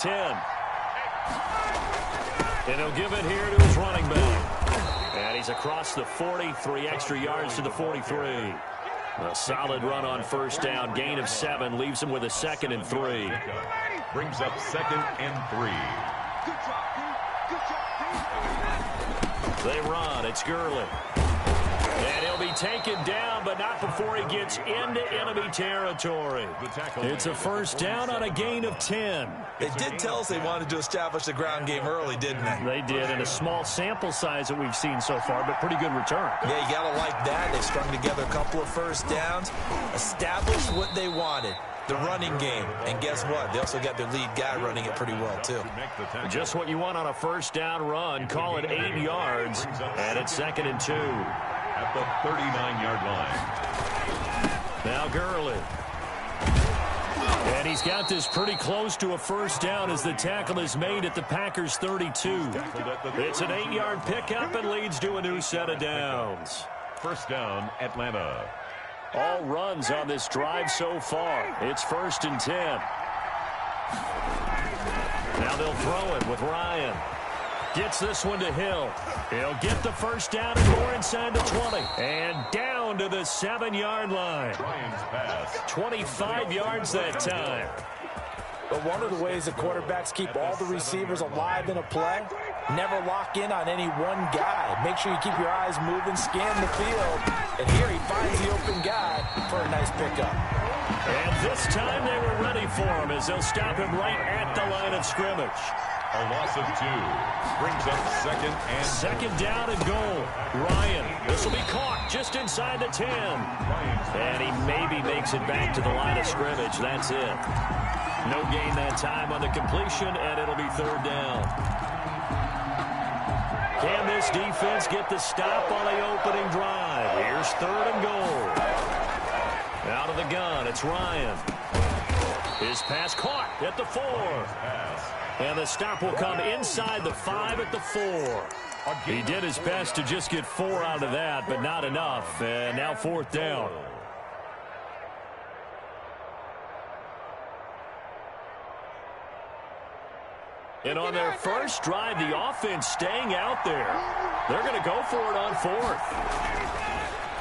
10. And he'll give it here to his running back. And he's across the 40, 3 extra yards to the 43. A solid run on first down. Gain of 7 leaves him with a 2nd and 3. Brings up 2nd and 3. They run. It's Gurley. And he'll be taken down, but not before he gets into enemy territory. It's a first down on a gain of 10. It did tell us they wanted to establish the ground game early, didn't they? They did, in a small sample size that we've seen so far, but pretty good return. Yeah, you got to like that. They strung together a couple of first downs, established what they wanted, the running game. And guess what? They also got their lead guy running it pretty well, too. Just what you want on a first down run. Call it 8 yards, and it's 2nd and 2. At the 39-yard line. Now Gurley. And he's got this pretty close to a first down as the tackle is made at the Packers' 32. It's an 8-yard pickup and leads to a new set of downs. First down, Atlanta. All runs on this drive so far. It's 1st and 10. Now they'll throw it with Ryan. Gets this one to Hill. He'll get the first down and more inside the 20. And down to the 7-yard line. 25 yards that time. But one of the ways the quarterbacks keep all the receivers alive in a play, never lock in on any one guy. Make sure you keep your eyes moving, scan the field. And here he finds the open guy for a nice pickup. And this time they were ready for him as they'll stop him right at the line of scrimmage. A loss of 2. Brings up 2nd and 2nd down and goal. Ryan, this will be caught just inside the 10. And he maybe makes it back to the line of scrimmage. That's it. No gain that time on the completion, and it'll be 3rd down. Can this defense get the stop on the opening drive? Here's 3rd and goal. Out of the gun, it's Ryan. His pass caught at the 4. And the stop will come inside the 5 at the 4. He did his best to just get 4 out of that, but not enough. And now 4th down. And on their first drive, the offense staying out there. They're going to go for it on 4th.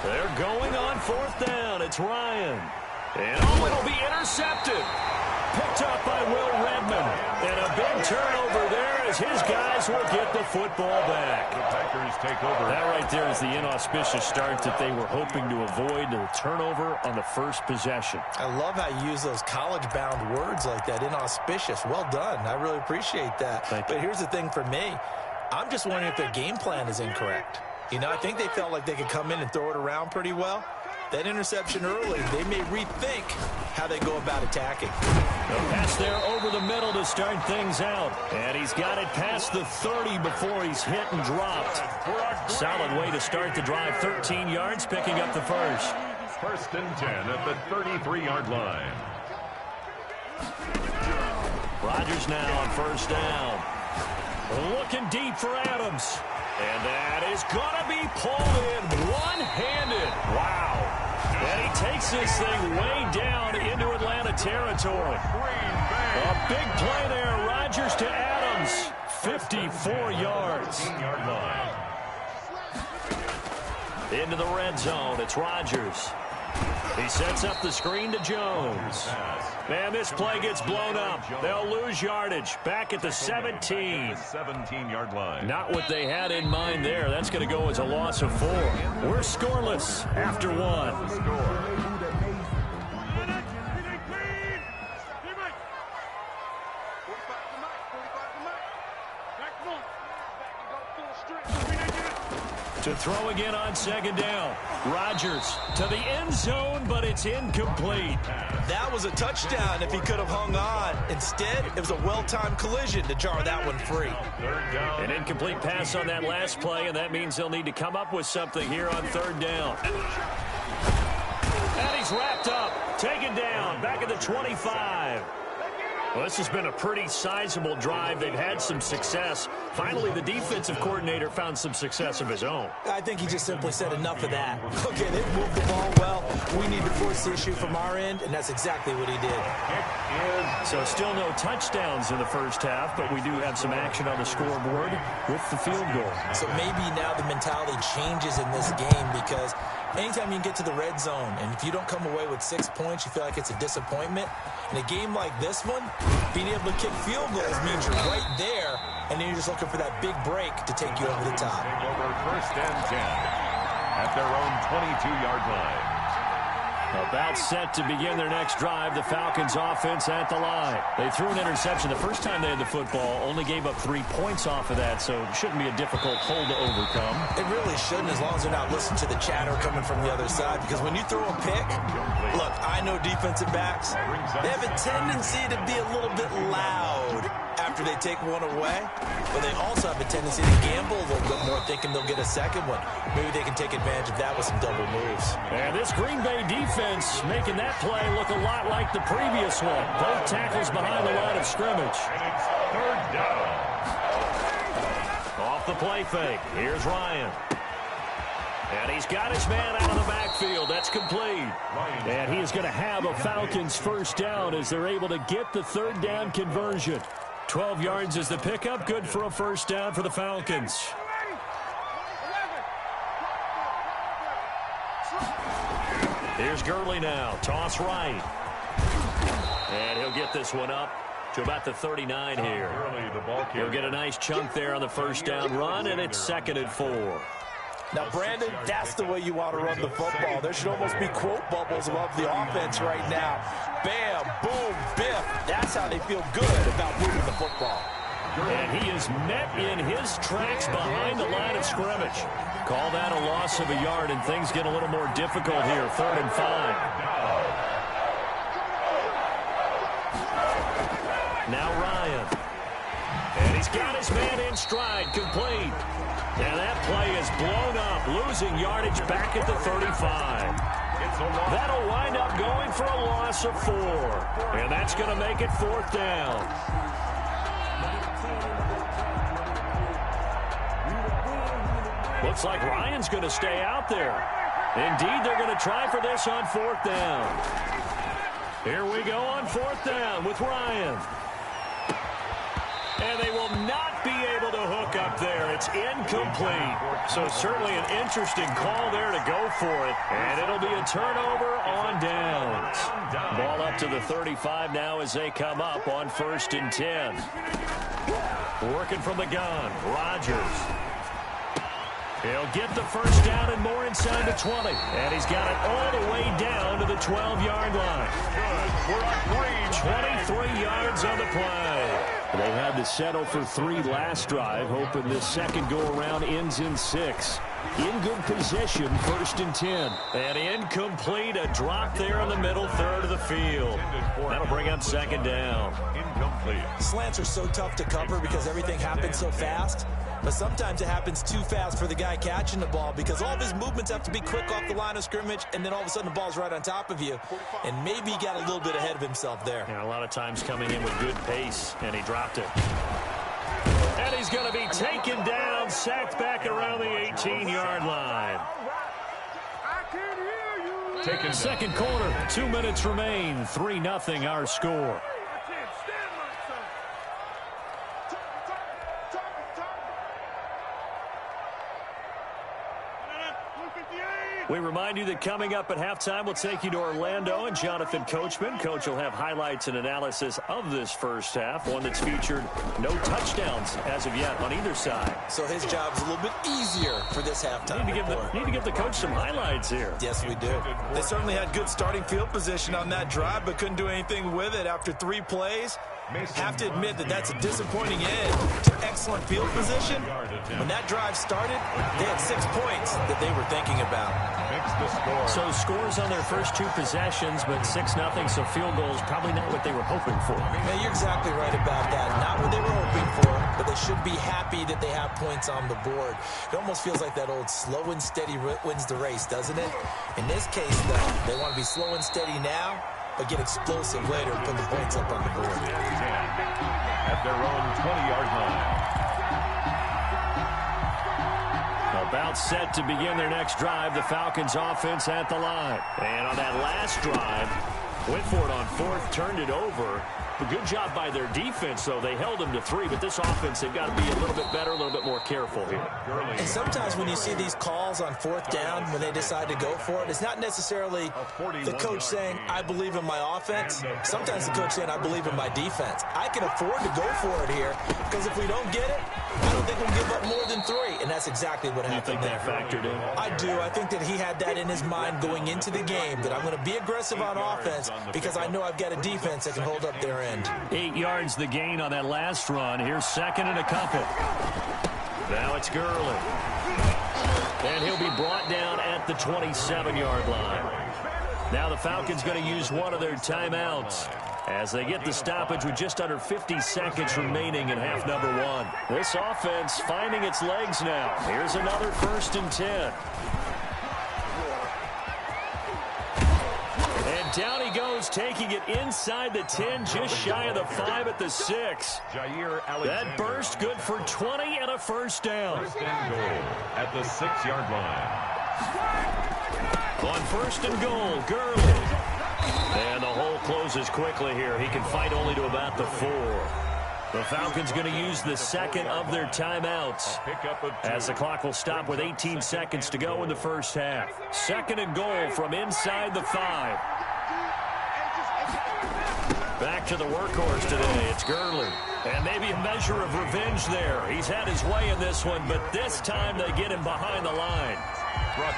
They're going on 4th down. It's Ryan. And it'll be intercepted. Picked up by Will Redmond. And a big turnover there as his guys will get the football back. The Packers take over. That right there is the inauspicious start that they were hoping to avoid, the turnover on the first possession. I love how you use those college-bound words like that, inauspicious. Well done. I really appreciate that. But here's the thing for me. I'm just wondering if their game plan is incorrect. You know, I think they felt like they could come in and throw it around pretty well. That interception early, they may rethink how they go about attacking. The pass there over the middle to start things out. And he's got it past the 30 before he's hit and dropped. Solid way to start the drive. 13 yards, picking up the first. 1st and 10 at the 33-yard line. Rodgers now on first down. Looking deep for Adams. And that is going to be pulled in one-handed. Wow. And he takes this thing way down into Atlanta territory. A big play there. Rodgers to Adams. 54 yards. Into the red zone. It's Rodgers. He sets up the screen to Jones. Man, this play gets blown up. They'll lose yardage. Back at the 17. 17-yard line. Not what they had in mind there. That's going to go as a loss of 4. We're scoreless after 1. To throw again on 2nd down. Rodgers to the end zone, but it's incomplete. That was a touchdown if he could have hung on. Instead, it was a well-timed collision to jar that one free. An incomplete pass on that last play, and that means they'll need to come up with something here on 3rd down. And he's wrapped up, taken down, back at the 25. Well, this has been a pretty sizable drive. They've had some success. Finally, the defensive coordinator found some success of his own. I think he just simply said enough of that. Okay, they've moved the ball well. We need to force the issue from our end, and that's exactly what he did. So still no touchdowns in the first half, but we do have some action on the scoreboard with the field goal. So maybe now the mentality changes in this game because anytime you can get to the red zone, and if you don't come away with 6 points, you feel like it's a disappointment. In a game like this one, being able to kick field goals means you're right there, and then you're just looking for that big break to take you over the top. Over 1st and 10 at their own 22-yard line. About set to begin their next drive, the Falcons offense at the line. They threw an interception the first time they had the football, only gave up 3 points off of that, so it shouldn't be a difficult hole to overcome. It really shouldn't, as long as they're not listening to the chatter coming from the other side, because when you throw a pick, look, I know defensive backs, they have a tendency to be a little bit loud after they take one away, but they also have a tendency to gamble a little bit more, thinking they'll get a second one. Maybe they can take advantage of that with some double moves. And this Green Bay defense making that play look a lot like the previous one. Both tackles behind the line of scrimmage. And it's 3rd down. Off the play fake. Here's Ryan. And he's got his man out of the backfield. That's complete. And he is going to have a Falcons first down as they're able to get the 3rd down conversion. 12 yards is the pickup. Good for a first down for the Falcons. Here's Gurley now. Toss right. And he'll get this one up to about the 39 here. He'll get a nice chunk there on the first down run, and it's 2nd and 4. Now, Brandon, that's the way you want to run the football. There should almost be quote bubbles above the offense right now. Bam, boom, biff. That's how they feel good about moving the football. And he is met in his tracks behind the line of scrimmage. Call that a loss of a yard, and things get a little more difficult here. 3rd and 5. Now Ryan. And he's got his man in stride, complete. And that play is blown up, losing yardage back at the 35. That'll wind up going for a loss of 4. And that's going to make it 4th down. Looks like Ryan's going to stay out there. Indeed, they're going to try for this on 4th down. Here we go on 4th down with Ryan. And they will not be able to hook up there. It's incomplete. So certainly an interesting call there to go for it. And it'll be a turnover on downs. Ball up to the 35 now as they come up on 1st and 10. Working from the gun, Rodgers. He'll get the first down and more inside the 20. And he's got it all the way down to the 12-yard line. Good for a 23 yards on the play. They had to settle for 3 last drive, hoping this second go-around ends in 6. In good position, 1st and 10. And incomplete, a drop there in the middle third of the field. That'll bring up 2nd down. Incomplete. Slants are so tough to cover because everything happens so fast. But sometimes it happens too fast for the guy catching the ball because all of his movements have to be quick off the line of scrimmage, and then all of a sudden the ball's right on top of you. And maybe he got a little bit ahead of himself there. Yeah, a lot of times coming in with good pace, and he dropped it. And he's going to be taken down, sacked back around the 18-yard line. Second quarter, 2 minutes remain, 3-0 our score. We remind you that coming up at halftime, we'll take you to Orlando and Jonathan Coachman. Coach will have highlights and analysis of this first half, one that's featured no touchdowns as of yet on either side. So his job's a little bit easier for this halftime. Need to give the coach some highlights here. Yes, we do. They certainly had good starting field position on that drive, but couldn't do anything with it after 3 plays. Have to admit that that's a disappointing end to excellent field position. When that drive started, they had 6 points that they were thinking about. So scores on their first 2 possessions, but 6-0, so field goals probably not what they were hoping for. Man, you're exactly right about that. Not what they were hoping for, but they should be happy that they have points on the board. It almost feels like that old slow and steady wins the race, doesn't it? In this case, though, they want to be slow and steady now but get explosive later and put the points up on the board. At their own 20-yard line. About set to begin their next drive, the Falcons offense at the line. And on that last drive, went for it on fourth, turned it over. A good job by their defense, though. They held them to 3, but this offense, they've got to be a little bit better, a little bit more careful here. And sometimes when you see these calls on fourth down, when they decide to go for it, it's not necessarily the coach saying, I believe in my offense. Sometimes the coach saying, I believe in my defense. I can afford to go for it here, because if we don't get it, I don't think we'll give up more than 3. And that's exactly what happened there. You think that factored in? I do. I think that he had that in his mind going into the game, that I'm going to be aggressive on offense because I know I've got a defense that can hold up their end. 8 yards the gain on that last run. Here's second and a couple. Now it's Gurley. And he'll be brought down at the 27-yard line. Now the Falcons going to use one of their timeouts as they get the stoppage with just under 50 seconds remaining in half number 1. This offense finding its legs now. Here's another 1st and 10. And down he goes, taking it inside the 10, just shy of the 5 at the 6. That burst good for 20 and a first down. First and goal at the 6-yard line. On 1st and goal, Gurley. And the hole closes quickly here. He can fight only to about the 4. The Falcons going to use the second of their timeouts as the clock will stop with 18 seconds to go in the first half. 2nd and goal from inside the 5. Back to the workhorse today. It's Gurley. And maybe a measure of revenge there. He's had his way in this one, but this time they get him behind the line.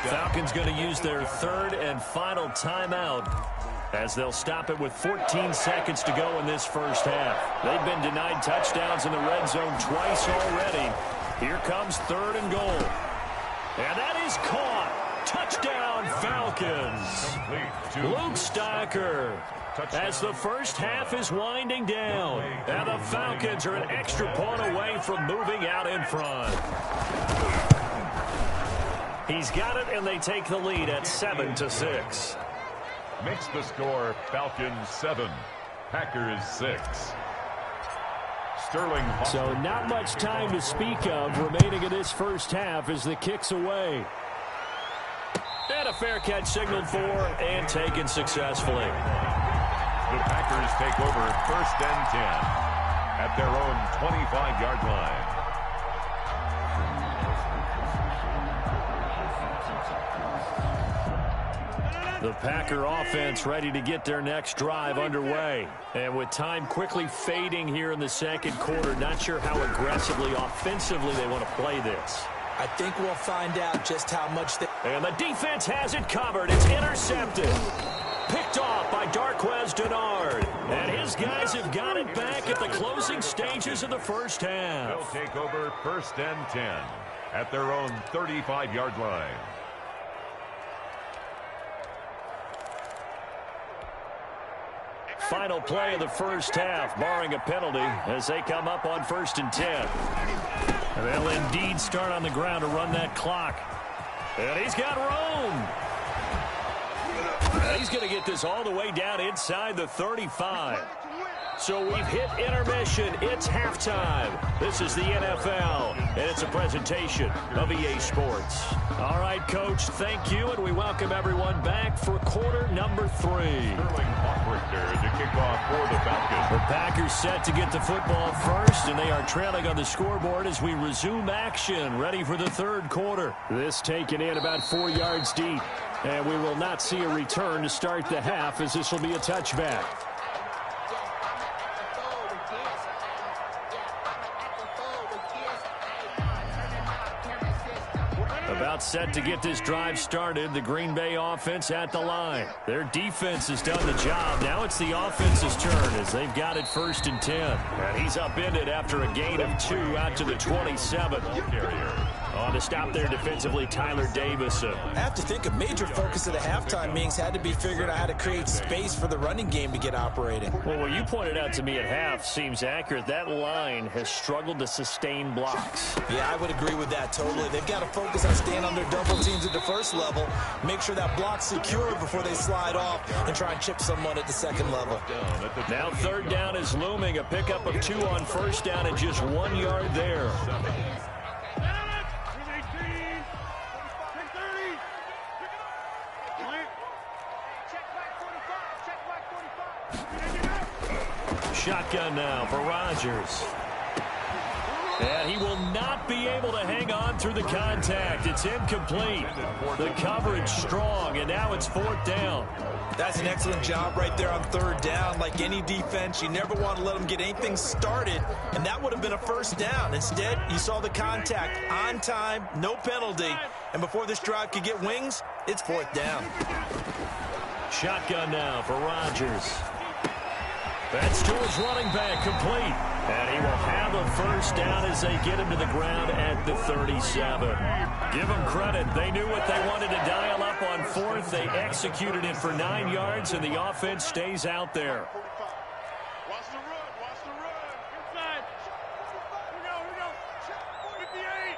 Falcons going to use their 3rd and final timeout as they'll stop it with 14 seconds to go in this first half. They've been denied touchdowns in the red zone twice already. Here comes 3rd and goal. And that is caught. Touchdown, Falcons. Luke Stocker. As the first half is winding down. And the Falcons are an extra point away from moving out in front. He's got it, and they take the lead at 7-6. Makes the score Falcons 7, Packers 6. Sterling. So not much time to speak of remaining in this first half as the kick's away. And a fair catch signaled for and taken successfully. The Packers take over 1st and 10 at their own 25-yard line. The Packer offense ready to get their next drive underway. And with time quickly fading here in the second quarter, not sure how aggressively, offensively they want to play this. I think we'll find out just how much they... And the defense has it covered. It's intercepted. Picked off by Darquez Denard. And his guys have got it back at the closing stages of the first half. They'll take over 1st and 10 at their own 35-yard line. Final play of the first half, barring a penalty, as they come up on 1st and 10. And they'll indeed start on the ground to run that clock. And he's got room. And he's going to get this all the way down inside the 35. So we've hit intermission. It's halftime. This is the NFL, and it's a presentation of EA Sports. All right, Coach, thank you, and we welcome everyone back for quarter number 3. Sterling to kick off for the Falcons. The Packers set to get the football first, and they are trailing on the scoreboard as we resume action, ready for the 3rd quarter. This taken in about 4 yards deep, and we will not see a return to start the half as this will be a touchback. About set to get this drive started. The Green Bay offense at the line. Their defense has done the job. Now it's the offense's turn as they've got it 1st and 10. And he's upended after a gain of 2 out to the 27. Carrier On to stop there defensively, Tyler Davis. I have to think a major focus of the halftime meetings had to be figuring out how to create space for the running game to get operating. Well, what you pointed out to me at half seems accurate. That line has struggled to sustain blocks. Yeah, I would agree with that totally. They've got to focus on staying under double teams at the first level, make sure that block's secure before they slide off, and try and chip someone at the second level. Now third down is looming. A pickup of 2 on first down and just 1 yard there. Shotgun now for Rodgers. And he will not be able to hang on through the contact. It's incomplete. The coverage strong, and now it's 4th down. That's an excellent job right there on third down. Like any defense, you never want to let them get anything started, and that would have been a first down. Instead, you saw the contact on time, no penalty, and before this drive could get wings, it's 4th down. Shotgun now for Rodgers. That's to his running back, complete. And he will have a first down as they get him to the ground at the 37. Give them credit. They knew what they wanted to dial up on 4th. They executed it for 9 yards, and the offense stays out there. Watch the run. Watch the run. Inside. Here we go. 58.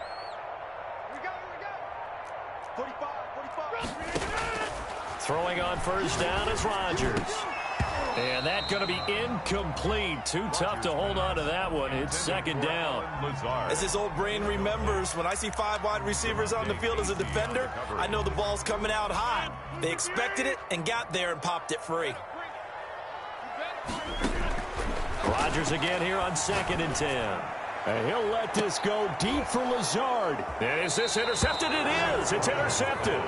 We go. 45. Throwing on first down is Rodgers. And that's going to be incomplete. Too tough to hold on to that one. It's 2nd down. As his old brain remembers, when I see 5 wide receivers on the field as a defender, I know the ball's coming out hot. They expected it and got there and popped it free. Rodgers again here on 2nd and 10. And he'll let this go deep for Lazard. And is this intercepted? It is. It's intercepted.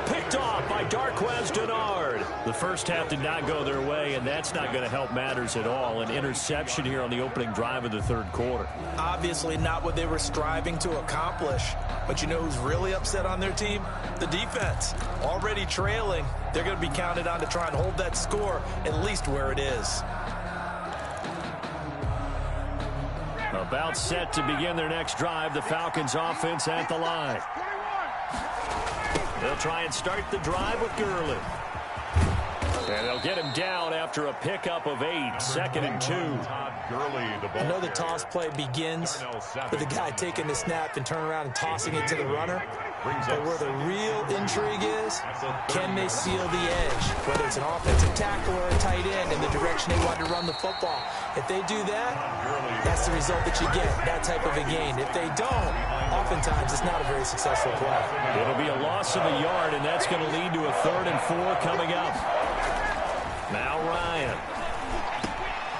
Picked off by Darquez Denard. The first half did not go their way, and that's not going to help matters at all. An interception here on the opening drive of the 3rd quarter. Obviously not what they were striving to accomplish. But you know who's really upset on their team? The defense. Already trailing. They're going to be counted on to try and hold that score at least where it is. About set to begin their next drive. The Falcons offense at the line. They'll try and start the drive with Gurley. And they'll get him down after a pickup of 8. 2nd and 2. I know the toss play begins with the guy taking the snap and turning around and tossing it to the runner. But where the real intrigue is, can they seal the edge? Whether it's an offensive tackle or a tight end in the direction they want to run the football. If they do that, that's the result that you get, that type of a gain. If they don't, oftentimes it's not a very successful play. It'll be a loss of a yard, and that's going to lead to a 3rd and 4 coming up. Now Ryan.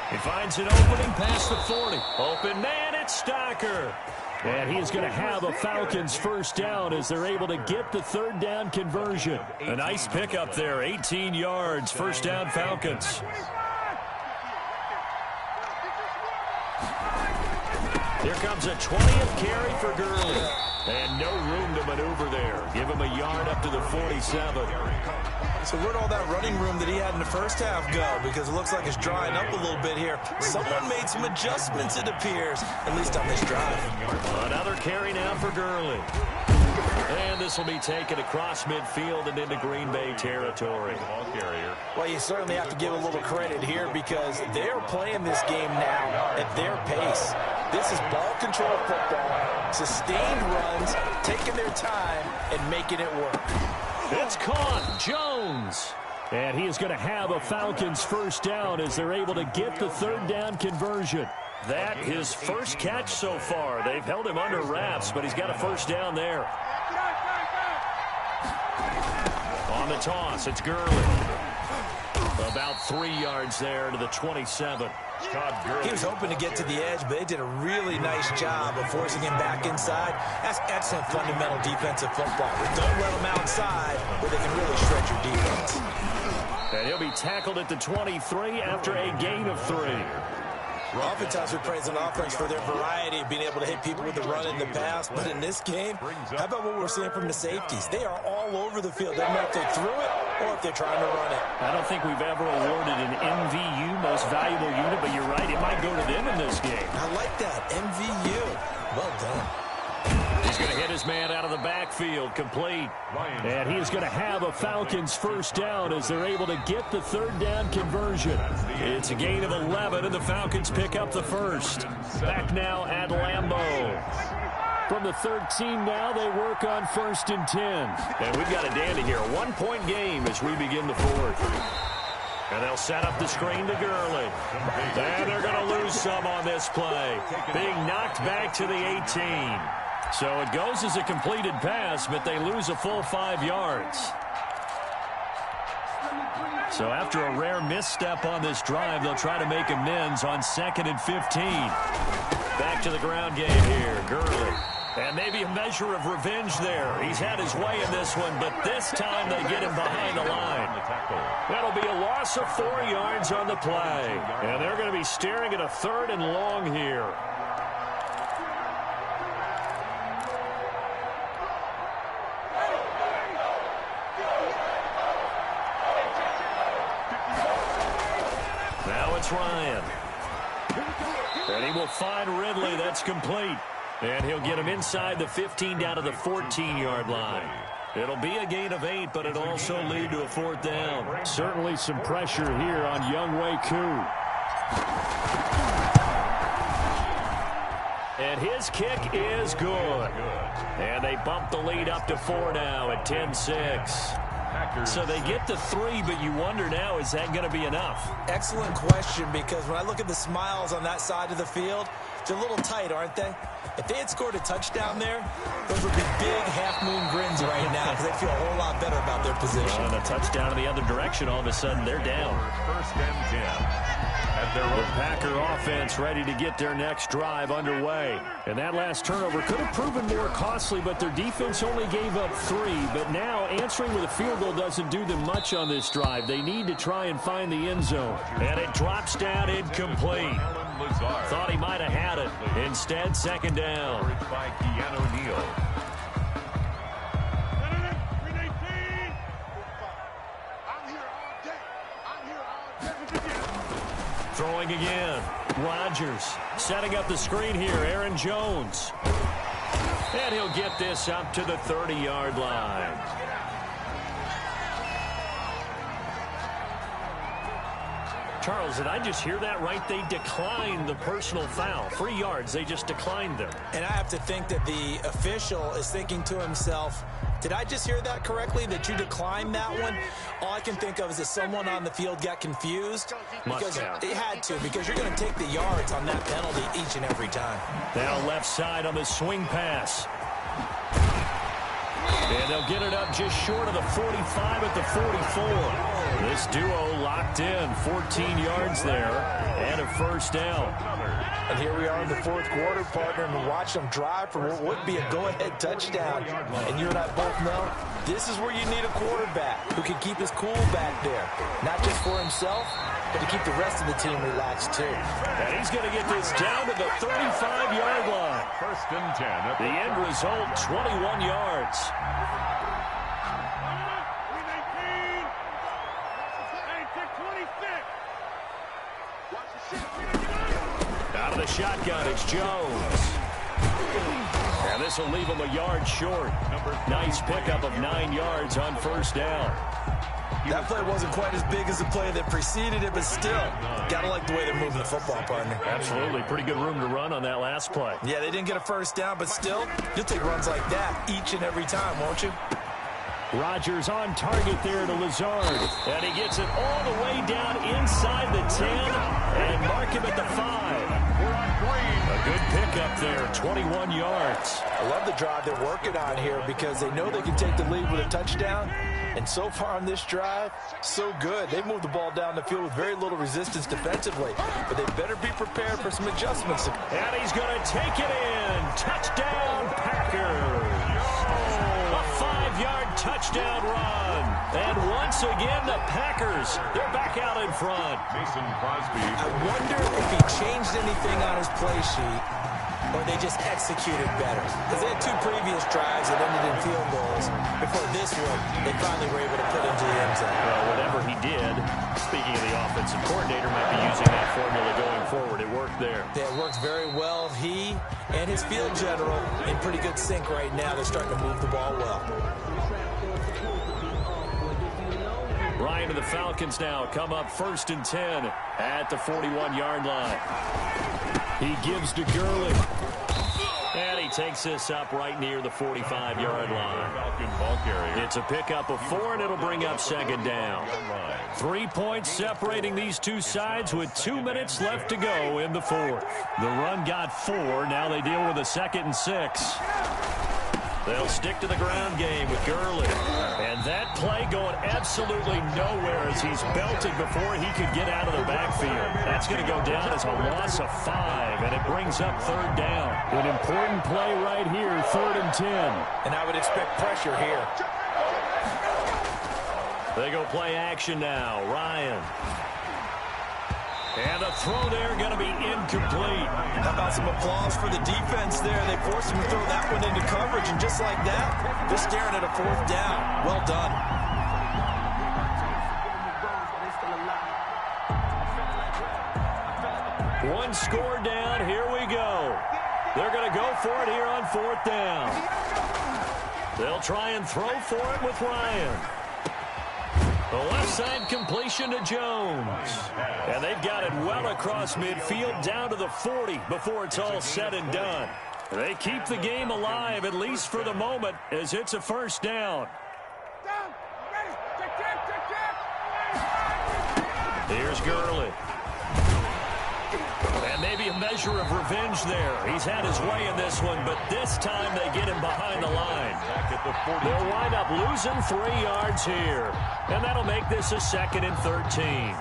He finds an opening past the 40. Open man, it's Stocker. And he's going to have a Falcons first down as they're able to get the 3rd down conversion. A nice pickup there, 18 yards, first down Falcons. Here comes a 20th carry for Gurley. And no room to maneuver there. Give him a yard up to the 47. So where'd all that running room that he had in the first half go? Because it looks like it's drying up a little bit here. Someone made some adjustments, it appears, at least on this drive. Another carry now for Gurley. And this will be taken across midfield and into Green Bay territory. Well, you certainly have to give a little credit here because they're playing this game now at their pace. This is ball control football, sustained runs, taking their time, and making it work. It's caught. Jones. And he is going to have a Falcons first down as they're able to get the 3rd down conversion. That his first catch so far. They've held him under wraps, but he's got a first down there. On the toss, it's Gurley. About 3 yards there to the 27. He was hoping to get to the edge, but they did a really nice job of forcing him back inside. That's excellent fundamental defensive football. Don't let them outside where they can really shred your defense. And he'll be tackled at the 23 after a gain of 3. Oftentimes we praise an offense for their variety of being able to hit people with the run in the pass, but in this game, how about what we're seeing from the safeties? They are all over the field. Doesn't matter if they threw it or if they're trying to run it. I don't think we've ever awarded an MVU, most valuable unit, but you're right, it might go to them in this game. I like that, MVU. Well done. He's going to hit his man out of the backfield, complete. And he is going to have a Falcons first down as they're able to get the third down conversion. It's a gain of 11, and the Falcons pick up the first. Back now at Lambeau. From the 13 now, they work on 1st and 10. And we've got a dandy here. A one-point game as we begin the fourth. And they'll set up the screen to Gurley. And they're going to lose some on this play. Being knocked back to the 18. So it goes as a completed pass, but they lose a full 5 yards. So after a rare misstep on this drive, they'll try to make amends on 2nd and 15. Back to the ground game here. Gurley. And maybe a measure of revenge there. He's had his way in this one, but this time they get him behind the line. That'll be a loss of 4 yards on the play. And they're going to be staring at a 3rd and long here. Now it's Ryan. And he will find Ridley. That's complete. And he'll get him inside the 15 down to the 14-yard line. It'll be a gain of 8, but it'll also lead to a 4th down. Certainly some pressure here on Younghoe Koo. And his kick is good. And they bump the lead up to 4 now at 10-6. So they get to 3, but you wonder now, is that going to be enough? Excellent question, because when I look at the smiles on that side of the field, they're a little tight, aren't they? If they had scored a touchdown there, those would be big half-moon grins right now because they feel a whole lot better about their position. And a touchdown in the other direction, all of a sudden they're down. 1st and 10. The Packer offense ready to get their next drive underway. And that last turnover could have proven more costly, but their defense only gave up 3. But now answering with a field goal doesn't do them much on this drive. They need to try and find the end zone. And it drops down incomplete. Thought he might have had it. Instead, 2nd down. By Keanu Neal. Throwing again. Rodgers setting up the screen here. Aaron Jones. And he'll get this up to the 30-yard line. Charles, did I just hear that right? They declined the personal foul. 3 yards, they just declined them. And I have to think that the official is thinking to himself, did I just hear that correctly, that you declined that one? All I can think of is that someone on the field got confused. Because they had to, because you're going to take the yards on that penalty each and every time. Now left side on the swing pass. And they'll get it up just short of the 45 at the 44. This duo locked in, 14 yards there, and a 1st down. And here we are in the 4th quarter, partner, and watch them drive for what would be a go-ahead touchdown. And you and I both know this is where you need a quarterback who can keep his cool back there. Not just for himself, but to keep the rest of the team relaxed, too. And he's going to get this down to the 35-yard line. 1st and 10. The end result, 21 yards. Out of the shotgun, it's Jones. And this will leave him a yard short. Nice pickup of 9 yards on 1st down. That play wasn't quite as big as the play that preceded it, but still, got to like the way they're moving the football, partner. Absolutely. Pretty good room to run on that last play. Yeah, they didn't get a 1st down, but still, you'll take runs like that each and every time, won't you? Rodgers on target there to Lazard. And he gets it all the way down inside the 10 and mark him at the 5. A good pickup there, 21 yards. I love the drive they're working on here because they know they can take the lead with a touchdown. And so far on this drive, so good. They moved the ball down the field with very little resistance defensively. But they better be prepared for some adjustments. And he's going to take it in. Touchdown, Packers. A 5-yard touchdown run. And once again, the Packers, they're back out in front. Mason Crosby. I wonder if he changed anything on his play sheet, or they just executed better. Because they had 2 previous drives that ended in field goals. Before this one, they finally were able to put into the end zone. Well, whatever he did, speaking of the offensive coordinator, might be using that formula going forward. It worked there. Yeah, it works very well. He and his field general in pretty good sync right now. They're starting to move the ball well. Ryan to the Falcons now come up 1st and 10 at the 41-yard line. He gives to Gurley. And he takes this up right near the 45-yard line. It's a pickup of 4, and it'll bring up 2nd down. 3 points separating these two sides with 2 minutes left to go in the 4th. The run got 4. Now they deal with a 2nd and 6. They'll stick to the ground game with Gurley. And that play going absolutely nowhere as he's belted before he could get out of the backfield. That's going to go down as a loss of 5, and it brings up 3rd down. An important play right here, 3rd and 10. And I would expect pressure here. They go play action now. Ryan. And the throw there going to be incomplete. How about some applause for the defense there? They forced him to throw that one into coverage, and just like that, they're staring at a 4th down. Well done. One score down. Here we go. They're going to go for it here on 4th down. They'll try and throw for it with Ryan. The left side completion to Jones. And they've got it well across midfield down to the 40 before it's all said and done. They keep the game alive, at least for the moment, as it's a 1st down. Here's Gurley. And maybe a measure of revenge there. He's had his way in this one, but this time they get him behind the line. They'll wind up losing 3 yards here. And that'll make this a 2nd and 13.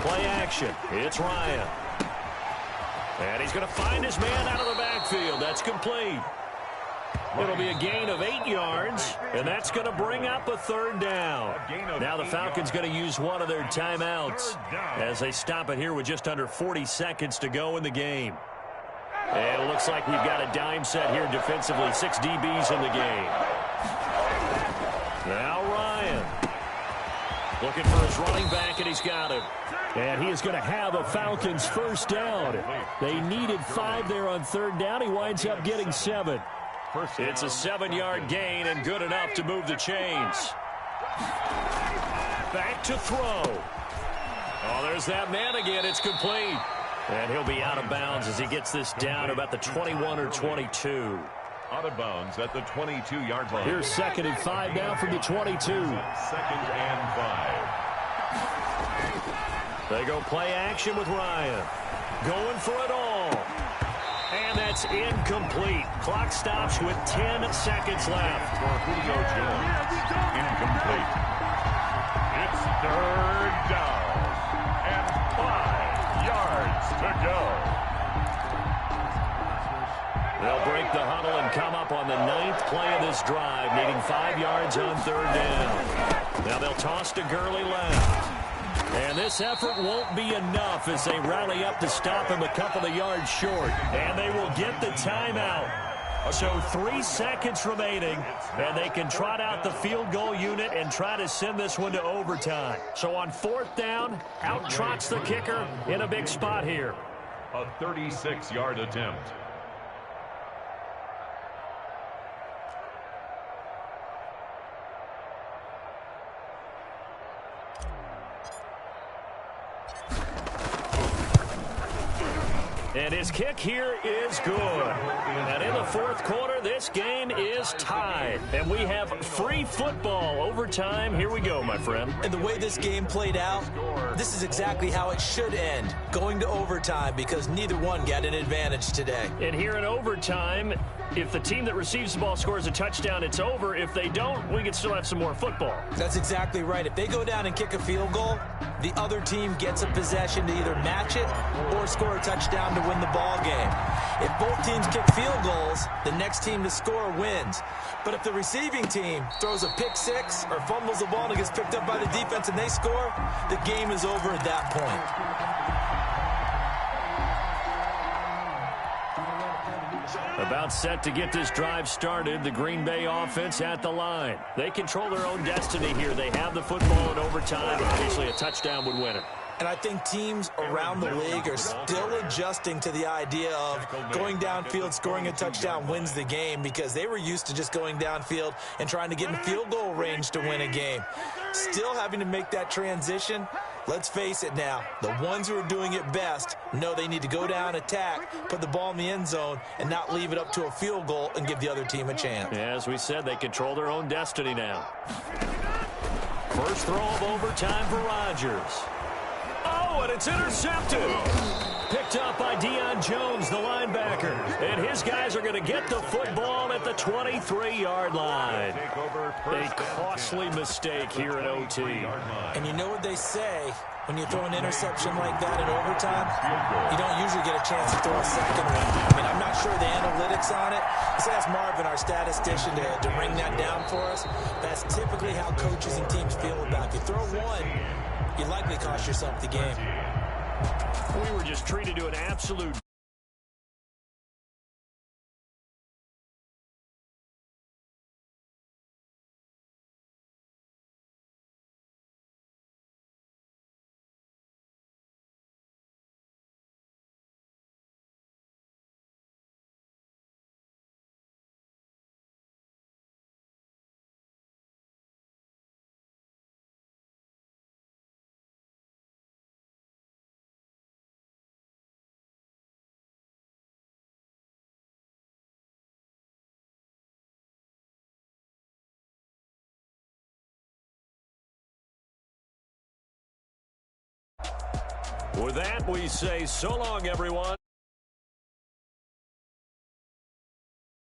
Play action. It's Ryan. And he's going to find his man out of the backfield. That's complete. It'll be a gain of 8 yards, and that's going to bring up a 3rd down. Now the Falcons going to use one of their timeouts as they stop it here with just under 40 seconds to go in the game. And it looks like we've got a dime set here defensively. 6 DBs in the game. Now Ryan. Looking for his running back, and he's got him. And he is going to have a Falcons 1st down. They needed 5 there on 3rd down. He winds up getting 7. It's a 7-yard gain and good enough to move the chains. Back to throw. Oh, there's that man again. It's complete. And he'll be out of bounds as he gets this down about the 21 or 22. Out of bounds at the 22-yard line. Here's 2nd and 5 now from the 22. 2nd and 5. They go play action with Ryan. Going for it all. And that's incomplete. Clock stops with 10 seconds left. For Julio Jones. Incomplete. It's 3rd down. And 5 yards to go. They'll break the huddle and come up on the 9th play of this drive, needing 5 yards on 3rd down. Now they'll toss to Gurley left. And this effort won't be enough as they rally up to stop him a couple of yards short. And they will get the timeout. So 3 seconds remaining, and they can trot out the field goal unit and try to send this one to overtime. So on 4th down, out trots the kicker in a big spot here. A 36-yard attempt. And his kick here is good. And in the 4th quarter, this game is tied. And we have free football overtime. Here we go, my friend. And the way this game played out, this is exactly how it should end. Going to overtime because neither one got an advantage today. And here in overtime, If the team that receives the ball scores a touchdown, it's over. If they don't, we can still have some more football. That's exactly right. If they go down and kick a field goal, the other team gets a possession to either match it or score a touchdown to win the ball game. If both teams kick field goals, the next team to score wins. But if the receiving team throws a pick six or fumbles the ball and it gets picked up by the defense and they score, the game is over at that point. About set to get this drive started, the Green Bay offense at the line. They control their own destiny here. They have the football in overtime. Obviously, a touchdown would win it. And I think teams around the league are still adjusting to the idea of going downfield, scoring a touchdown wins the game, because they were used to just going downfield and trying to get in field goal range to win a game. Still having to make that transition. Let's face it now, the ones who are doing it best know they need to go down, attack, put the ball in the end zone, and not leave it up to a field goal and give the other team a chance. As we said, they control their own destiny now. First throw of overtime for Rodgers. Oh, and it's intercepted. Picked up by Deion Jones, the linebacker. And his guys are going to get the football at the 23-yard line. A costly mistake here in OT. And you know what they say, when you throw an interception like that in overtime, you don't usually get a chance to throw a second one. I mean, I'm not sure the analytics on it. Let's ask Marvin, our statistician, to bring that down for us. That's typically how coaches and teams feel about it. If you throw one, you likely cost yourself the game. We were just treated to an absolute With that, we say so long, everyone.